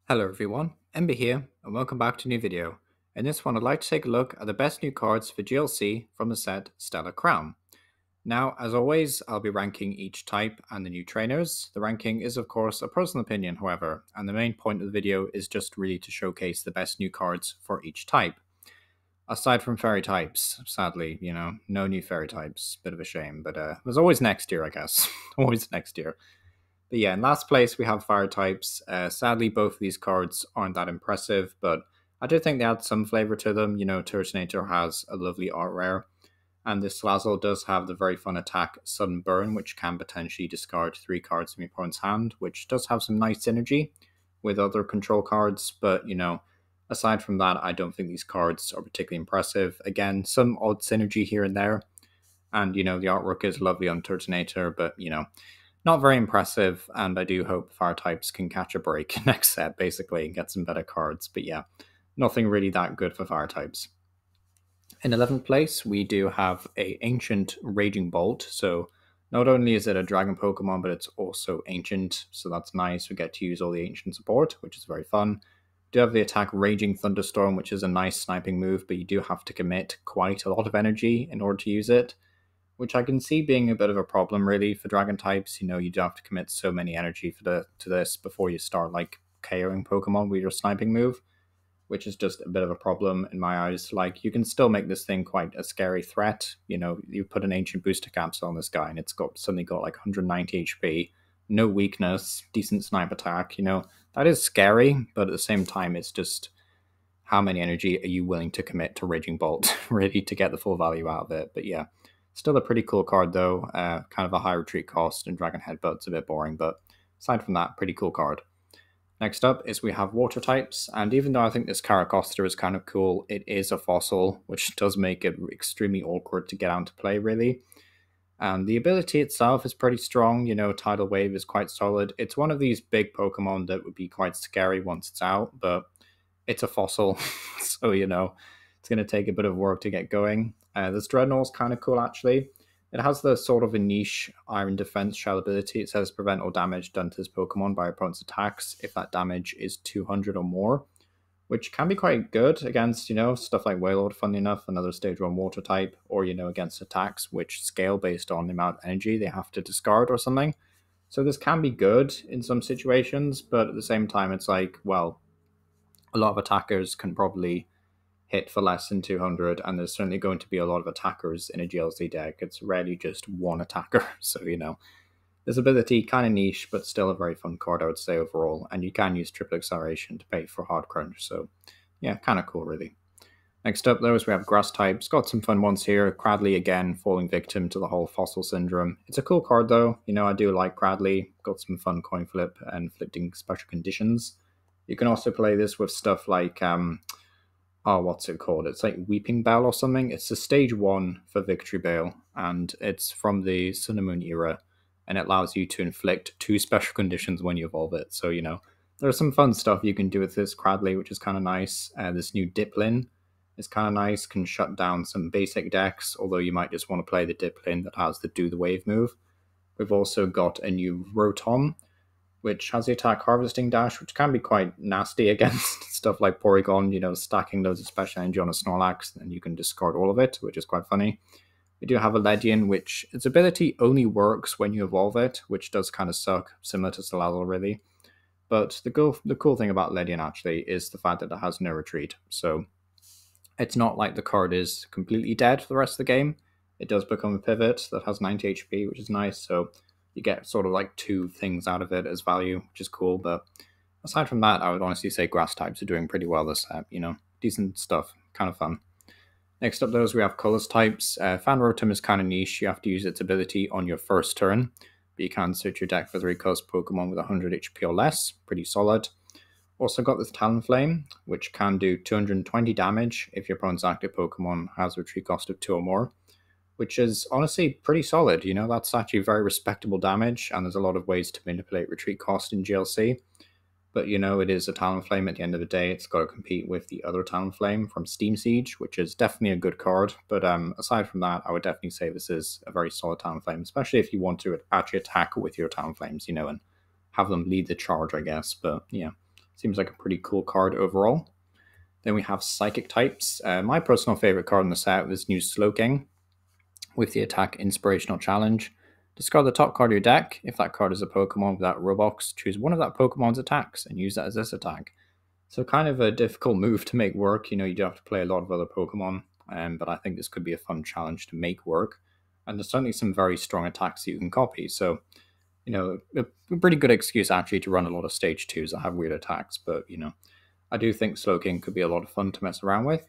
Hello everyone, Ember here, and welcome back to a new video. In this one, I'd like to take a look at the best new cards for GLC from the set Stellar Crown. Now, as always, I'll be ranking each type and the new trainers. The ranking is, of course, a personal opinion, however, and the main point of the video is just really to showcase the best new cards for each type. Aside from fairy types, sadly, no new fairy types. Bit of a shame, but there's always next year, I guess. Always next year. But yeah, in last place we have fire types. Sadly, both of these cards aren't that impressive, but I do think they add some flavor to them. Turtonator has a lovely art rare, and this Slazzle does have the very fun attack Sudden Burn, which can potentially discard 3 cards from your opponent's hand, which does have some nice synergy with other control cards. But, aside from that, I don't think these cards are particularly impressive. Again, some odd synergy here and there, and, the artwork is lovely on Turtonator, but, not very impressive, and I do hope fire types can catch a break next set, basically, and get some better cards. But yeah, nothing really that good for fire types. In 11th place, we do have a Ancient Raging Bolt. So not only is it a dragon Pokemon, but it's also ancient, so that's nice. We get to use all the ancient support, which is very fun. We do have the attack Raging Thunderstorm, which is a nice sniping move, but you do have to commit quite a lot of energy in order to use it, which I can see being a bit of a problem really for dragon types. You do have to commit so many energy to this before you start like KOing Pokemon with your sniping move, which is just a bit of a problem in my eyes. Like, you can still make this thing quite a scary threat. You put an ancient booster capsule on this guy and it's suddenly got like 190 HP, no weakness, decent snipe attack. That is scary, but at the same time, it's just how many energy are you willing to commit to Raging Bolt really to get the full value out of it. But yeah, still a pretty cool card though, kind of a high retreat cost, and Dragon Headbutt's a bit boring, but aside from that, pretty cool card. Next up is we have water types, and even though I think this Caracosta is kind of cool, it is a fossil, which does make it extremely awkward to get out to play really. And the ability itself is pretty strong. Tidal Wave is quite solid. It's one of these big Pokemon that would be quite scary once it's out, but it's a fossil, so it's going to take a bit of work to get going. This Dreadnaught's kind of cool, actually. It has the sort of a niche Iron Defense shell ability. It says prevent all damage done to this Pokemon by opponent's attacks if that damage is 200 or more, which can be quite good against, stuff like Wailord, funnily enough, another Stage 1 water type, or, against attacks which scale based on the amount of energy they have to discard or something. So this can be good in some situations, but at the same time, it's like, well, a lot of attackers can probably hit for less than 200, and there's certainly going to be a lot of attackers in a GLC deck. It's rarely just one attacker, so this ability kind of niche, but still a very fun card, I would say, overall, and you can use triple acceleration to pay for hard crunch, so yeah, kind of cool really. Next up though is we have grass types. Got some fun ones here. Cradley again falling victim to the whole fossil syndrome. It's a cool card though. I do like Cradley. Got some fun coin flip and inflicting special conditions. You can also play this with stuff like what's it called? It's like Weeping Bell or something. It's the stage 1 for Victory Bale, and it's from the Sun and Moon era, and it allows you to inflict 2 special conditions when you evolve it. So, there's some fun stuff you can do with this Cradley, which is kind of nice. This new Diplin is kind of nice, can shut down some basic decks, although you might just want to play the Diplin that has the Do the Wave move. We've also got a new Rotom, which has the attack Harvesting Dash, which can be quite nasty against stuff like Porygon, stacking loads of special energy on a Snorlax, and you can discard all of it, which is quite funny. We do have a Ledian, which its ability only works when you evolve it, which does kind of suck, similar to Salazzle really. But the cool thing about Ledian actually is the fact that it has no retreat, so it's not like the card is completely dead for the rest of the game. It does become a pivot that has 90 HP, which is nice, so you get sort of like 2 things out of it as value, which is cool. But aside from that, I would honestly say grass types are doing pretty well this set, decent stuff, kind of fun. Next up, those we have colors types. Fan Rotom is kind of niche. You have to use its ability on your first turn, but you can search your deck for 3 colors Pokemon with 100 HP or less. Pretty solid. Also got this Talonflame, which can do 220 damage if your opponent's active Pokemon has a retreat cost of 2 or more, which is honestly pretty solid. That's actually very respectable damage, and there's a lot of ways to manipulate retreat cost in GLC. But it is a Talonflame at the end of the day. It's got to compete with the other Talonflame from Steam Siege, which is definitely a good card. But aside from that, I would definitely say this is a very solid Talonflame, especially if you want to actually attack with your Talonflames, and have them lead the charge, I guess. But yeah, Seems like a pretty cool card overall. Then we have Psychic types. My personal favorite card in the set was new Slowking with the attack Inspirational Challenge. Discard the top card of your deck. If that card is a Pokemon without Robux, choose one of that Pokemon's attacks and use that as this attack. So kind of a difficult move to make work. You do have to play a lot of other Pokemon, but I think this could be a fun challenge to make work. And there's certainly some very strong attacks that you can copy. So, a pretty good excuse actually to run a lot of stage 2s that have weird attacks. But, I do think Slowking could be a lot of fun to mess around with.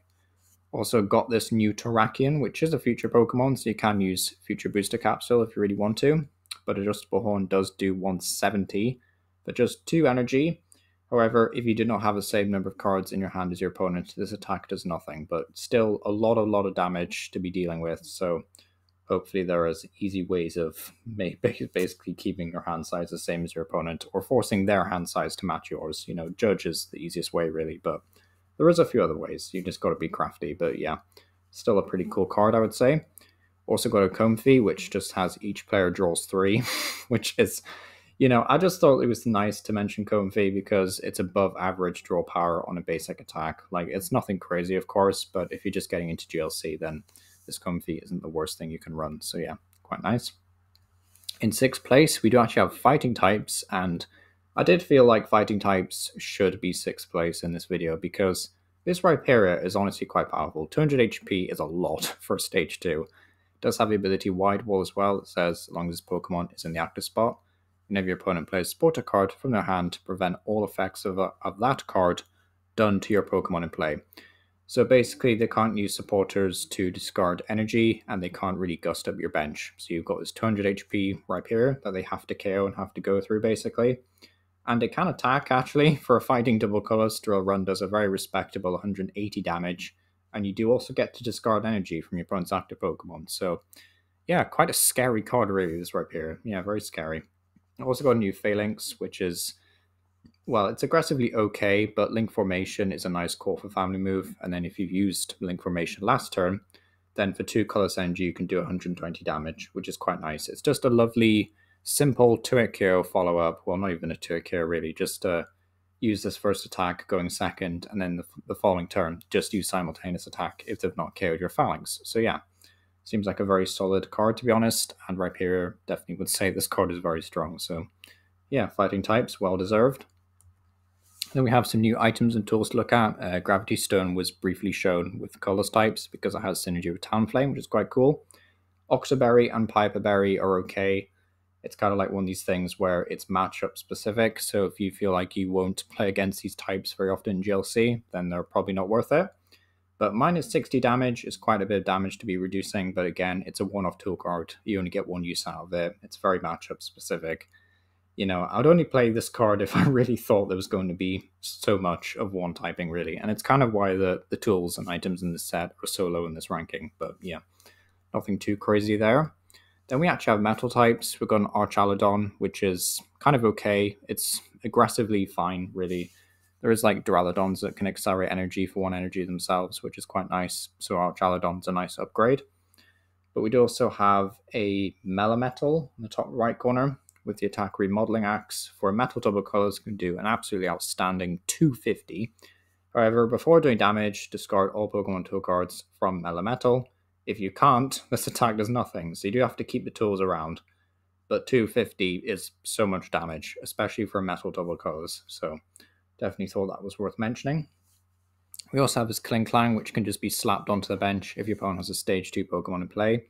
Also got this new Terrakion, which is a future Pokemon, so you can use Future Booster Capsule if you really want to. But Adjustable Horn does do 170 for just 2 energy. However, if you do not have the same number of cards in your hand as your opponent, this attack does nothing, but still a lot of damage to be dealing with, so hopefully there is easy ways of basically keeping your hand size the same as your opponent, or forcing their hand size to match yours. Judge is the easiest way, really, but there is a few other ways. You just got to be crafty, but yeah, still a pretty cool card, I would say. Also got a Comfey, which just has each player draws 3, which is... I just thought it was nice to mention Comfey because it's above average draw power on a basic attack. Like, it's nothing crazy, of course, but if you're just getting into GLC, then this Comfey isn't the worst thing you can run. So yeah, quite nice. In 6th place, we do actually have fighting types, and I did feel like fighting types should be 6th place in this video because this Rhyperior is honestly quite powerful. 200 HP is a lot for stage 2. It does have the ability Wide Wall as well. It says as long as this Pokemon is in the active spot. Whenever your opponent plays support a card from their hand to prevent all effects of that card done to your Pokemon in play. So basically, they can't use supporters to discard energy, and they can't really gust up your bench. So you've got this 200 HP Rhyperior that they have to KO and have to go through, basically. And it can attack, actually. For a fighting double colors, Drill Run does a very respectable 180 damage, and you do also get to discard energy from your opponent's active Pokemon. So yeah, quite a scary card, really, this Rhyperior. Yeah, very scary. I've also got a new Phalanx, which is, well, it's aggressively okay, but Link Formation is a nice core for family move. And then if you've used Link Formation last turn, then for 2 colorless energy, you can do 120 damage, which is quite nice. It's just a lovely, simple 2-hit KO follow-up. Well, not even a 2-hit KO, really. Just use this first attack going second, and then the following turn, just use simultaneous attack if they've not KO'd your Phalanx. So yeah. Seems like a very solid card, to be honest, and Rhyperior definitely would say this card is very strong. So, yeah, fighting types, well deserved. Then we have some new items and tools to look at. Gravity Stone was briefly shown with colorless types because it has synergy with Talonflame, which is quite cool. Octoberry and Piper Berry are okay. It's kind of like one of these things where it's matchup specific. So if you feel like you won't play against these types very often in GLC, then they're probably not worth it. But minus 60 damage is quite a bit of damage to be reducing, but again, it's a one-off tool card. You only get one use out of it. It's very matchup specific. I'd only play this card if I really thought there was going to be so much of one typing, really. And it's kind of why the tools and items in this set are so low in this ranking. But yeah, nothing too crazy there. Then we actually have metal types. We've got an Archaludon, which is kind of okay. It's aggressively fine, really. There is like Duraludons that can accelerate energy for 1 energy themselves, which is quite nice. So Archaludon's a nice upgrade. But we do also have a Melametal in the top right corner with the attack Remodeling Axe. For metal double colors, can do an absolutely outstanding 250. However, before doing damage, discard all Pokemon tool cards from Melametal. If you can't, this attack does nothing, so you do have to keep the tools around. But 250 is so much damage, especially for metal double colors. So definitely thought that was worth mentioning. We also have this Klinklang, which can just be slapped onto the bench if your opponent has a stage 2 Pokemon in play.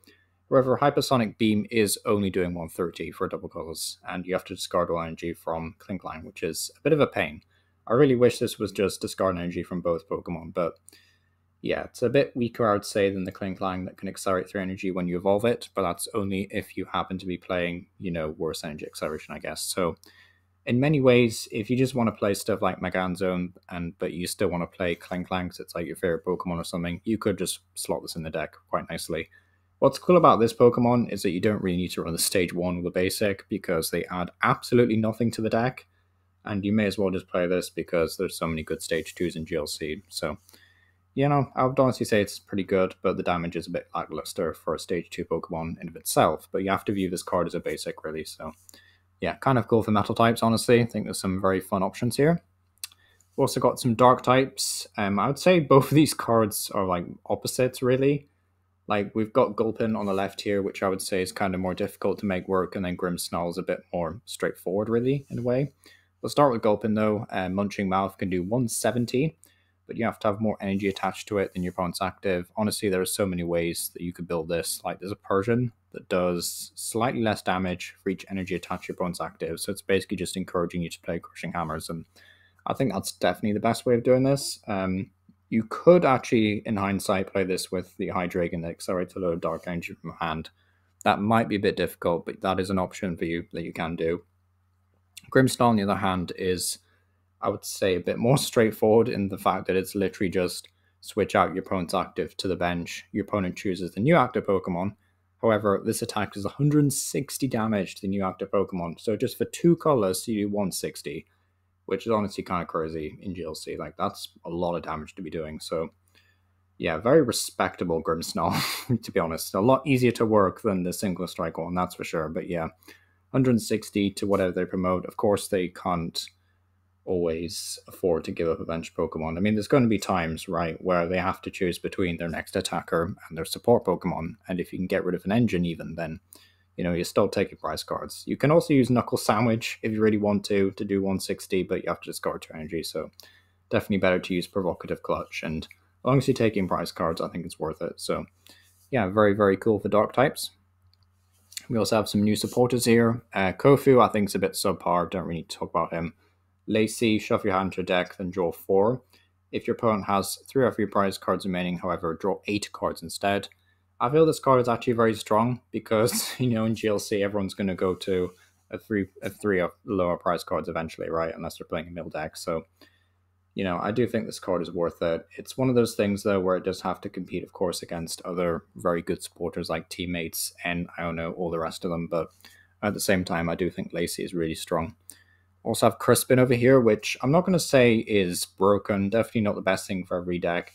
However, Hypersonic Beam is only doing 130 for double colors, and you have to discard all energy from Klinklang, which is a bit of a pain. I really wish this was just discard energy from both Pokemon, but yeah, it's a bit weaker, I would say, than the Klinklang that can accelerate 3 energy when you evolve it, but that's only if you happen to be playing, worse energy acceleration, I guess. So in many ways, if you just want to play stuff like Maganzone, but you still want to play Klinklang because it's like your favorite Pokemon or something, you could just slot this in the deck quite nicely. What's cool about this Pokemon is that you don't really need to run the stage 1 with a basic because they add absolutely nothing to the deck, and you may as well just play this because there's so many good stage 2s in GLC. So, I would honestly say it's pretty good, but the damage is a bit lackluster for a stage 2 Pokemon in of itself, but you have to view this card as a basic, really, so yeah, kind of cool for metal types, honestly. I think there's some very fun options here. We've also got some dark types. I would say both of these cards are like opposites, really. Like we've got Gulpin on the left here, which I would say is kind of more difficult to make work, and then Grimmsnarl is a bit more straightforward, really, in a way. We'll start with Gulpin though. Munching Mouth can do 170, but you have to have more energy attached to it than your opponent's active. Honestly, there are so many ways that you could build this. Like there's a Persian that does slightly less damage for each energy attached to your opponent's active, so it's basically just encouraging you to play Crushing Hammers, and I think that's definitely the best way of doing this. You could actually, in hindsight, play this with the Hydreigon that accelerates a load of Dark Energy from hand. That might be a bit difficult, but that is an option for you that you can do. Grimmsnarl, on the other hand, is, I would say, a bit more straightforward in the fact that it's literally just switch out your opponent's active to the bench. Your opponent chooses the new active Pokemon. However, this attack does 160 damage to the new active Pokemon. So just for 2 colors, you do 160. Which is honestly kind of crazy in GLC. Like, that's a lot of damage to be doing. So, yeah, very respectable Grimmsnarl, to be honest. A lot easier to work than the single strike one, that's for sure. But yeah, 160 to whatever they promote. Of course, they can't always afford to give up a bench Pokemon. I mean, there's going to be times, right, where they have to choose between their next attacker and their support Pokemon. And if you can get rid of an engine even, then you're still taking prize cards. You can also use Knuckle Sandwich if you really want to do 160, but you have to discard 2 energy, so definitely better to use Provocative Clutch, and as long as you're taking prize cards, I think it's worth it. So yeah, very, very cool for dark types. We also have some new supporters here. Kofu, I think, is a bit subpar, don't really need to talk about him. Lacey, shuffle your hand to your deck, then draw 4. If your opponent has 3 or 4 prize cards remaining, however, draw 8 cards instead. I feel this card is actually very strong because, in GLC, everyone's going to go to a three of lower price cards eventually, right? Unless they're playing a mill deck. So, I do think this card is worth it. It's one of those things, though, where it does have to compete, of course, against other very good supporters like Teammates and, I don't know, all the rest of them. But at the same time, I do think Lacey is really strong. Also have Crispin over here, which I'm not going to say is broken. Definitely not the best thing for every deck.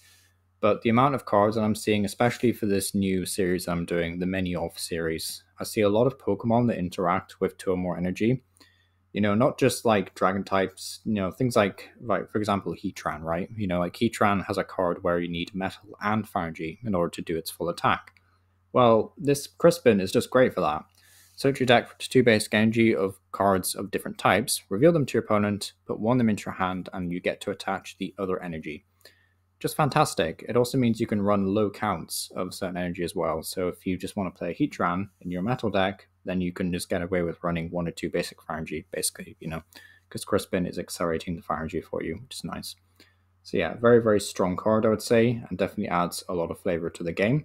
But the amount of cards that I'm seeing, especially for this new series I'm doing, the Many Of series, I see a lot of Pokemon that interact with 2 or more energy. Not just like dragon types, things like for example, Heatran, right? Like Heatran has a card where you need metal and fire energy in order to do its full attack. Well, this Crispin is just great for that. Search your deck for 2 basic energy of cards of different types, reveal them to your opponent, put 1 of them into your hand, and you get to attach the other energy. Just fantastic. It also means you can run low counts of certain energy as well. So if you just want to play Heatran in your metal deck, then you can just get away with running 1 or 2 basic fire energy, basically, because Crispin is accelerating the fire energy for you, which is nice. So yeah, very, very strong card, I would say, and definitely adds a lot of flavor to the game.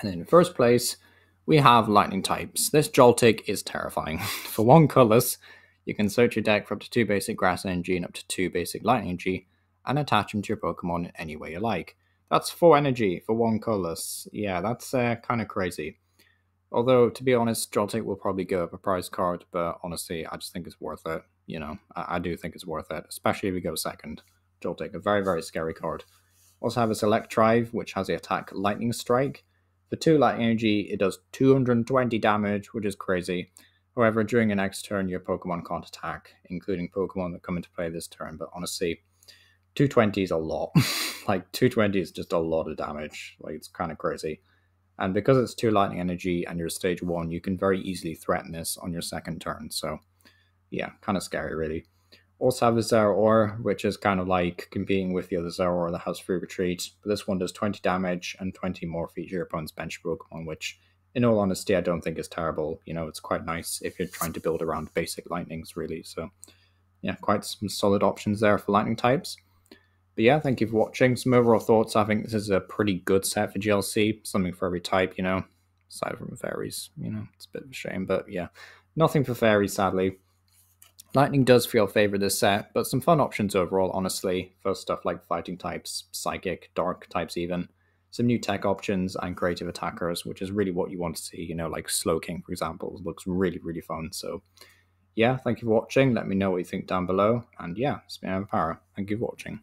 And in first place, we have lightning types. This Joltik is terrifying. For 1 colorless, you can search your deck for up to 2 basic grass energy and up to 2 basic lightning energy, and attach them to your Pokemon in any way you like. That's 4 energy for 1 colorless. Yeah, that's kind of crazy. Although, to be honest, Joltik will probably go up a prize card, but honestly, I just think it's worth it. I do think it's worth it, especially if we go second. Joltik, a very, very scary card. Also have a Electrive, which has the attack Lightning Strike. For 2 lightning energy, it does 220 damage, which is crazy. However, during your next turn, your Pokemon can't attack, including Pokemon that come into play this turn, but honestly, 220 is a lot. Like, 220 is just a lot of damage. Like, it's kind of crazy. And because it's 2 lightning energy and you're stage 1, you can very easily threaten this on your second turn. So, yeah, kind of scary, really. Also have a Zeraora, which is kind of like competing with the other Zeraora that has free retreat. But this one does 20 damage and 20 more for your opponent's bench Pokemon, which, in all honesty, I don't think is terrible. It's quite nice if you're trying to build around basic lightnings, really. So, yeah, quite some solid options there for lightning types. But yeah, thank you for watching. Some overall thoughts. I think this is a pretty good set for GLC. Something for every type, aside from fairies. It's a bit of a shame, but yeah, nothing for fairies, sadly. Lightning does feel favor this set, but some fun options overall, honestly, for stuff like fighting types, psychic, dark types even. Some new tech options and creative attackers, which is really what you want to see, like Slowking, for example. It looks really, really fun. So yeah, thank you for watching. Let me know what you think down below. And yeah, it's been Power. Thank you for watching.